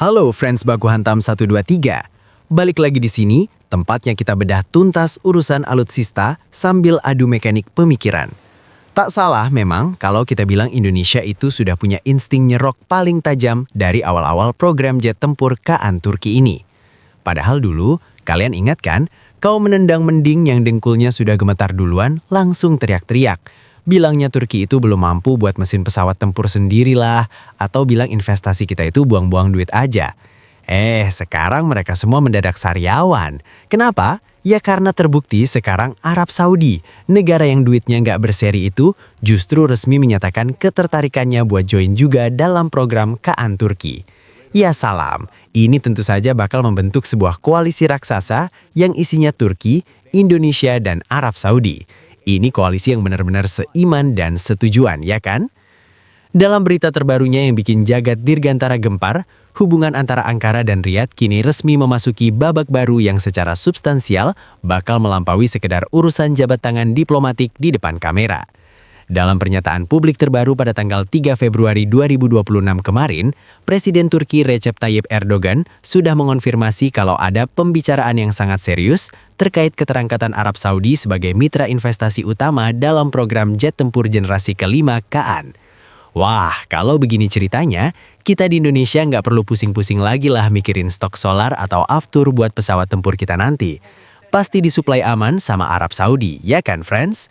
Halo friends baku hantam 123. Balik lagi di sini, tempatnya kita bedah tuntas urusan alutsista sambil adu mekanik pemikiran. Tak salah memang kalau kita bilang Indonesia itu sudah punya insting nyerok paling tajam dari awal-awal program jet tempur KAAN Turki ini. Padahal dulu, kalian ingat kan, kaum menendang mending yang dengkulnya sudah gemetar duluan langsung teriak-teriak. Bilangnya Turki itu belum mampu buat mesin pesawat tempur sendirilah, atau bilang investasi kita itu buang-buang duit aja. Sekarang mereka semua mendadak sariawan. Kenapa? Ya karena terbukti sekarang Arab Saudi, negara yang duitnya nggak berseri itu, justru resmi menyatakan ketertarikannya buat join juga dalam program KAAN Turki. Ya salam, ini tentu saja bakal membentuk sebuah koalisi raksasa yang isinya Turki, Indonesia, dan Arab Saudi. Ini koalisi yang benar-benar seiman dan setujuan, ya kan? Dalam berita terbarunya yang bikin jagat dirgantara gempar, hubungan antara Ankara dan Riyadh kini resmi memasuki babak baru yang secara substansial bakal melampaui sekedar urusan jabat tangan diplomatik di depan kamera. Dalam pernyataan publik terbaru pada tanggal 3 Februari 2026 kemarin, Presiden Turki Recep Tayyip Erdogan sudah mengonfirmasi kalau ada pembicaraan yang sangat serius terkait keterangkatan Arab Saudi sebagai mitra investasi utama dalam program jet tempur generasi kelima KAAN. Wah, kalau begini ceritanya, kita di Indonesia nggak perlu pusing-pusing lagi lah mikirin stok solar atau aftur buat pesawat tempur kita nanti. Pasti disuplai aman sama Arab Saudi, ya kan friends?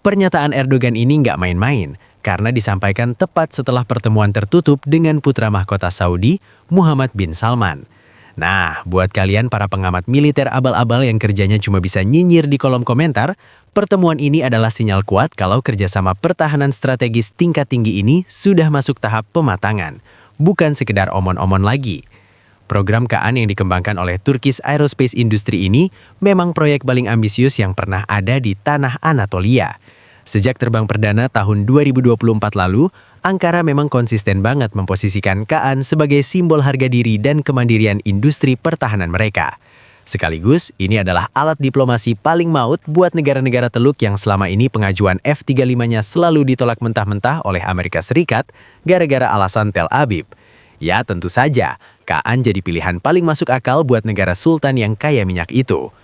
Pernyataan Erdogan ini nggak main-main, karena disampaikan tepat setelah pertemuan tertutup dengan putra mahkota Saudi, Muhammad bin Salman. Nah, buat kalian para pengamat militer abal-abal yang kerjanya cuma bisa nyinyir di kolom komentar, pertemuan ini adalah sinyal kuat kalau kerjasama pertahanan strategis tingkat tinggi ini sudah masuk tahap pematangan, bukan sekedar omon-omon lagi. Program KAAN yang dikembangkan oleh Turkish Aerospace Industry ini memang proyek paling ambisius yang pernah ada di tanah Anatolia. Sejak terbang perdana tahun 2024 lalu, Ankara memang konsisten banget memposisikan KAAN sebagai simbol harga diri dan kemandirian industri pertahanan mereka. Sekaligus, ini adalah alat diplomasi paling maut buat negara-negara teluk yang selama ini pengajuan F-35-nya selalu ditolak mentah-mentah oleh Amerika Serikat gara-gara alasan Tel Aviv. Ya, tentu saja, KAAN jadi pilihan paling masuk akal buat negara sultan yang kaya minyak itu.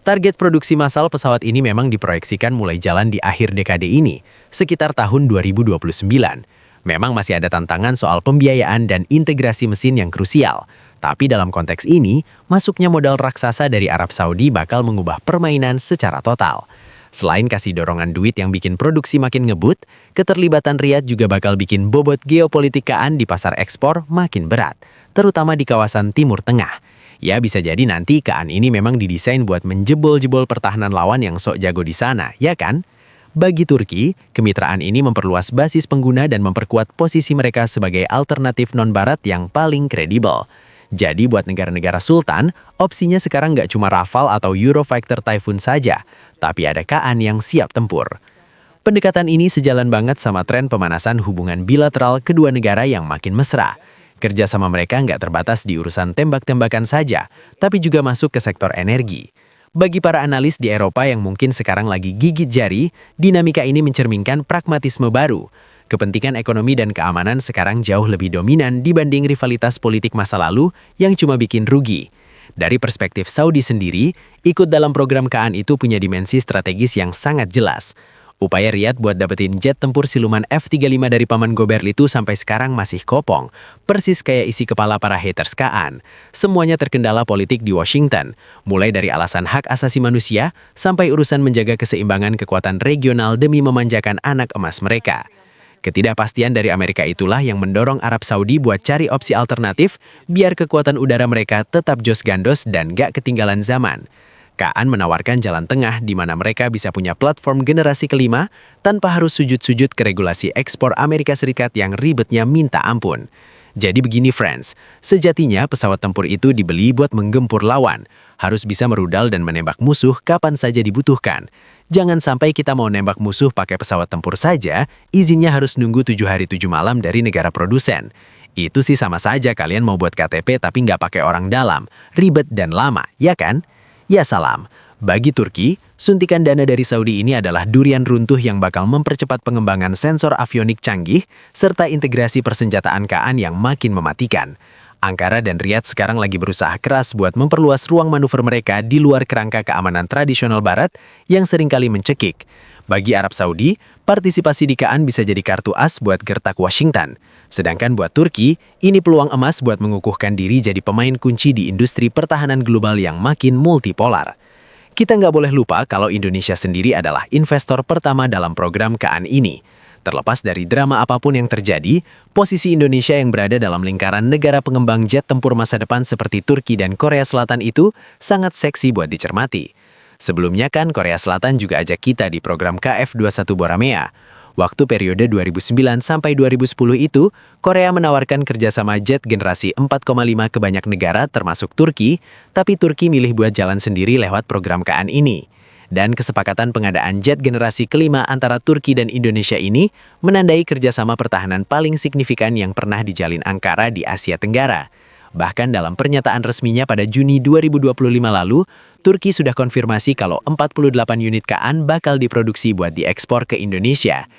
Target produksi massal pesawat ini memang diproyeksikan mulai jalan di akhir dekade ini, sekitar tahun 2029. Memang masih ada tantangan soal pembiayaan dan integrasi mesin yang krusial. Tapi dalam konteks ini, masuknya modal raksasa dari Arab Saudi bakal mengubah permainan secara total. Selain kasih dorongan duit yang bikin produksi makin ngebut, keterlibatan Riyadh juga bakal bikin bobot geopolitik KAAN di pasar ekspor makin berat, terutama di kawasan Timur Tengah. Ya, bisa jadi nanti KAAN ini memang didesain buat menjebol-jebol pertahanan lawan yang sok jago di sana, ya kan? Bagi Turki, kemitraan ini memperluas basis pengguna dan memperkuat posisi mereka sebagai alternatif non-barat yang paling kredibel. Jadi buat negara-negara sultan, opsinya sekarang nggak cuma Rafale atau Eurofighter Typhoon saja, tapi ada KAAN yang siap tempur. Pendekatan ini sejalan banget sama tren pemanasan hubungan bilateral kedua negara yang makin mesra. Kerjasama mereka nggak terbatas di urusan tembak-tembakan saja, tapi juga masuk ke sektor energi. Bagi para analis di Eropa yang mungkin sekarang lagi gigit jari, dinamika ini mencerminkan pragmatisme baru. Kepentingan ekonomi dan keamanan sekarang jauh lebih dominan dibanding rivalitas politik masa lalu yang cuma bikin rugi. Dari perspektif Saudi sendiri, ikut dalam program KAAN itu punya dimensi strategis yang sangat jelas. Upaya Riyadh buat dapetin jet tempur siluman F-35 dari paman Gober itu sampai sekarang masih kopong, persis kayak isi kepala para haters KAAN. Semuanya terkendala politik di Washington, mulai dari alasan hak asasi manusia sampai urusan menjaga keseimbangan kekuatan regional demi memanjakan anak emas mereka. Ketidakpastian dari Amerika itulah yang mendorong Arab Saudi buat cari opsi alternatif biar kekuatan udara mereka tetap jos gandos dan gak ketinggalan zaman. KAAN menawarkan jalan tengah di mana mereka bisa punya platform generasi kelima tanpa harus sujud-sujud ke regulasi ekspor Amerika Serikat yang ribetnya minta ampun. Jadi begini friends, sejatinya pesawat tempur itu dibeli buat menggempur lawan, harus bisa merudal dan menembak musuh kapan saja dibutuhkan. Jangan sampai kita mau nembak musuh pakai pesawat tempur saja, izinnya harus nunggu 7 hari 7 malam dari negara produsen. Itu sih sama saja kalian mau buat KTP tapi nggak pakai orang dalam, ribet dan lama, ya kan? Ya salam, bagi Turki, suntikan dana dari Saudi ini adalah durian runtuh yang bakal mempercepat pengembangan sensor avionik canggih serta integrasi persenjataan KAAN yang makin mematikan. Ankara dan Riyadh sekarang lagi berusaha keras buat memperluas ruang manuver mereka di luar kerangka keamanan tradisional Barat yang seringkali mencekik. Bagi Arab Saudi, partisipasi di KAN bisa jadi kartu as buat gertak Washington. Sedangkan buat Turki, ini peluang emas buat mengukuhkan diri jadi pemain kunci di industri pertahanan global yang makin multipolar. Kita nggak boleh lupa kalau Indonesia sendiri adalah investor pertama dalam program KAN ini. Terlepas dari drama apapun yang terjadi, posisi Indonesia yang berada dalam lingkaran negara pengembang jet tempur masa depan seperti Turki dan Korea Selatan itu sangat seksi buat dicermati. Sebelumnya kan Korea Selatan juga ajak kita di program KF-21 Boramea. Waktu periode 2009 sampai 2010 itu, Korea menawarkan kerjasama jet generasi 4,5 ke banyak negara termasuk Turki, tapi Turki milih buat jalan sendiri lewat program KAN ini. Dan kesepakatan pengadaan jet generasi kelima antara Turki dan Indonesia ini menandai kerjasama pertahanan paling signifikan yang pernah dijalin Ankara di Asia Tenggara. Bahkan dalam pernyataan resminya pada Juni 2025 lalu, Turki sudah konfirmasi kalau 48 unit KAN bakal diproduksi buat diekspor ke Indonesia.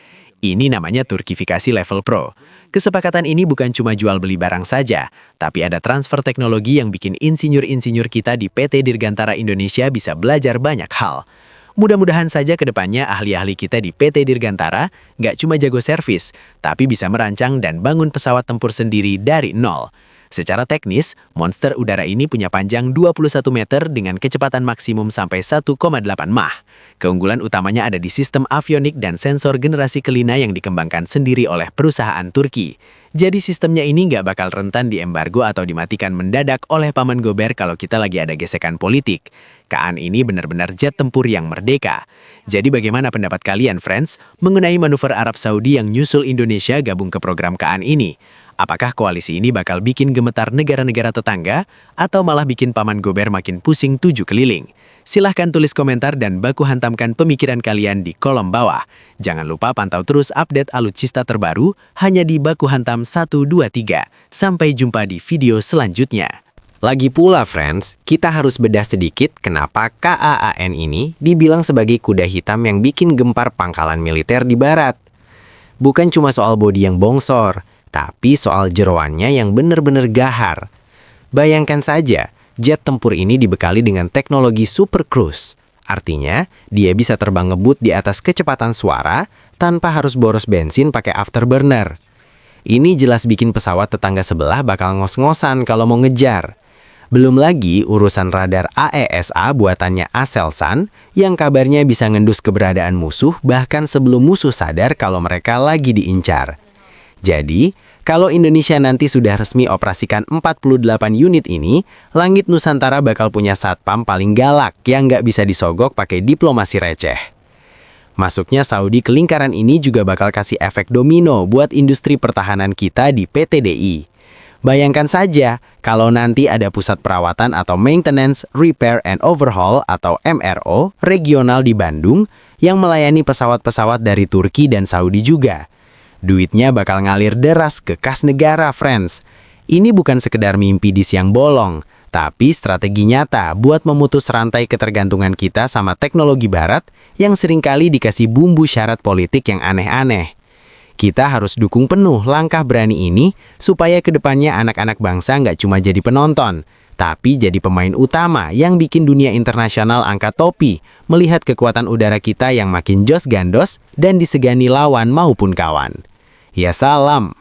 Ini namanya Turkifikasi level pro. Kesepakatan ini bukan cuma jual beli barang saja, tapi ada transfer teknologi yang bikin insinyur-insinyur kita di PT Dirgantara Indonesia bisa belajar banyak hal. Mudah-mudahan saja ke depannya ahli-ahli kita di PT Dirgantara nggak cuma jago servis, tapi bisa merancang dan bangun pesawat tempur sendiri dari nol. Secara teknis, monster udara ini punya panjang 21 meter dengan kecepatan maksimum sampai 1,8 Mach. Keunggulan utamanya ada di sistem avionik dan sensor generasi kelima yang dikembangkan sendiri oleh perusahaan Turki. Jadi sistemnya ini nggak bakal rentan diembargo atau dimatikan mendadak oleh Paman Gober kalau kita lagi ada gesekan politik. KAN ini benar-benar jet tempur yang merdeka. Jadi bagaimana pendapat kalian, friends, mengenai manuver Arab Saudi yang nyusul Indonesia gabung ke program KAN ini? Apakah koalisi ini bakal bikin gemetar negara-negara tetangga atau malah bikin Paman Gober makin pusing tujuh keliling? Silahkan tulis komentar dan baku hantamkan pemikiran kalian di kolom bawah. Jangan lupa pantau terus update alutsista terbaru hanya di Baku Hantam 123. Sampai jumpa di video selanjutnya. Lagi pula, friends, kita harus bedah sedikit kenapa KAAN ini dibilang sebagai kuda hitam yang bikin gempar pangkalan militer di Barat. Bukan cuma soal bodi yang bongsor, tapi soal jeroannya yang bener-bener gahar. Bayangkan saja, jet tempur ini dibekali dengan teknologi Super Cruise. Artinya, dia bisa terbang ngebut di atas kecepatan suara tanpa harus boros bensin pakai afterburner. Ini jelas bikin pesawat tetangga sebelah bakal ngos-ngosan kalau mau ngejar. Belum lagi urusan radar AESA buatannya Aselsan yang kabarnya bisa ngendus keberadaan musuh bahkan sebelum musuh sadar kalau mereka lagi diincar. Jadi, kalau Indonesia nanti sudah resmi operasikan 48 unit ini, langit Nusantara bakal punya satpam paling galak yang nggak bisa disogok pakai diplomasi receh. Masuknya Saudi ke lingkaran ini juga bakal kasih efek domino buat industri pertahanan kita di PTDI. Bayangkan saja, kalau nanti ada pusat perawatan atau maintenance, repair and overhaul atau MRO regional di Bandung yang melayani pesawat-pesawat dari Turki dan Saudi juga. Duitnya bakal ngalir deras ke kas negara, friends. Ini bukan sekedar mimpi di siang bolong, tapi strategi nyata buat memutus rantai ketergantungan kita sama teknologi barat yang seringkali dikasih bumbu syarat politik yang aneh-aneh. Kita harus dukung penuh langkah berani ini supaya kedepannya anak-anak bangsa nggak cuma jadi penonton, tapi jadi pemain utama yang bikin dunia internasional angkat topi melihat kekuatan udara kita yang makin jos gandos dan disegani lawan maupun kawan. Ya salam.